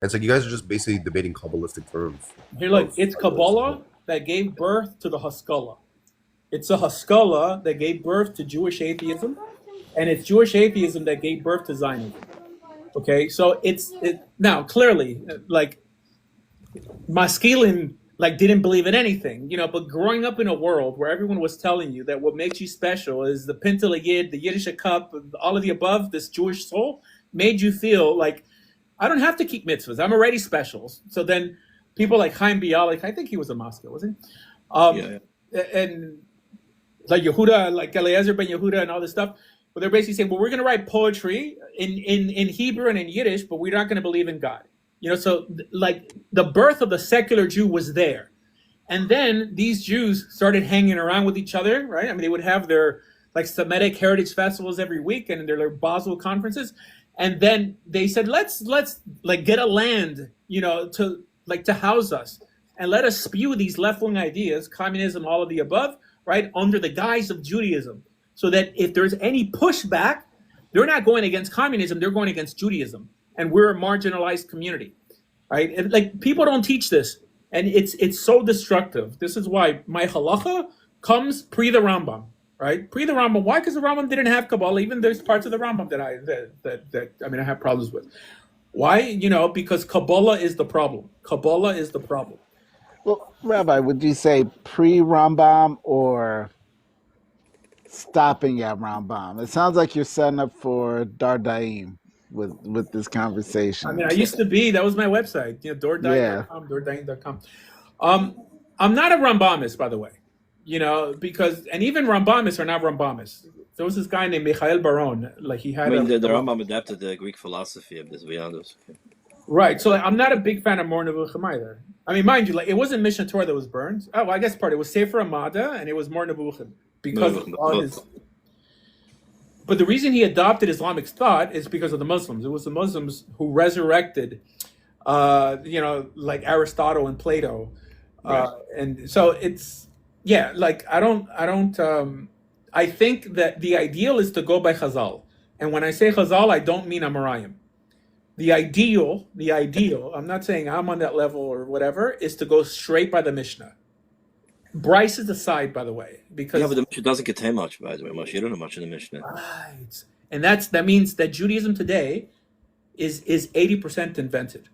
It's like you guys are just basically debating Kabbalistic terms. Here, look, it's Kabbalah that gave birth to the Haskalah. It's a Haskalah that gave birth to Jewish atheism, and it's Jewish atheism that gave birth to Zionism. Okay, so now clearly like Maskilin didn't believe in anything, but growing up in a world where everyone was telling you that what makes you special is the Pintel Yid, the Yiddish cup, all of the above, this Jewish soul made you feel like I don't have to keep mitzvahs. I'm already special. So then people like Chaim Bialik, I think he was a Moscow, wasn't he? And like Yehuda, like Eliezer ben Yehuda and all this stuff. But they're basically saying, well, we're going to write poetry in Hebrew and in Yiddish, but we're not going to believe in God. So like the birth of the secular Jew was there. And then these Jews started hanging around with each other, right? I mean, they would have their like Semitic heritage festivals every week and their Basel conferences. And then they said, let's like get a land, to house us and let us spew these left-wing ideas, communism, all of the above, right, under the guise of Judaism. So that if there's any pushback, they're not going against communism, they're going against Judaism. And we're a marginalized community, right? And like people don't teach this. And it's so destructive. This is why my halacha comes pre the Rambam, right? Pre the Rambam. Why? Because the Rambam didn't have Kabbalah. Even there's parts of the Rambam that I have problems with. Why? Because Kabbalah is the problem. Kabbalah is the problem. Well, Rabbi, would you say pre-Rambam or stopping at Rambam? It sounds like you're setting up for Dardaim with this conversation. I mean, I used to be. That was my website. Dardaim.com, Dardaim.com. I'm not a Rambamist, by the way. Because even Rambamists are not Rambamists. There was this guy named Michael Baron. Like he had. The Rambam adapted the Greek philosophy of this Viandos. Right. So I'm not a big fan of Mor Nevuchim either. I mean, mind you, it wasn't Mishnah Torah that was burned. Oh, well, I guess it was Sefer Amada and it was Mor Nevuchim because of all his. But the reason he adopted Islamic thought is because of the Muslims. It was the Muslims who resurrected, like Aristotle and Plato, and so it's I think that the ideal is to go by Chazal, and when I say Chazal, I don't mean Amoraim. The ideal, I'm not saying I'm on that level or whatever, is to go straight by the Mishnah. Bryce is aside, by the way, because but the Mishnah doesn't contain much, by the way. Much you don't know much in the Mishnah, right? And that means that Judaism today is 80% invented.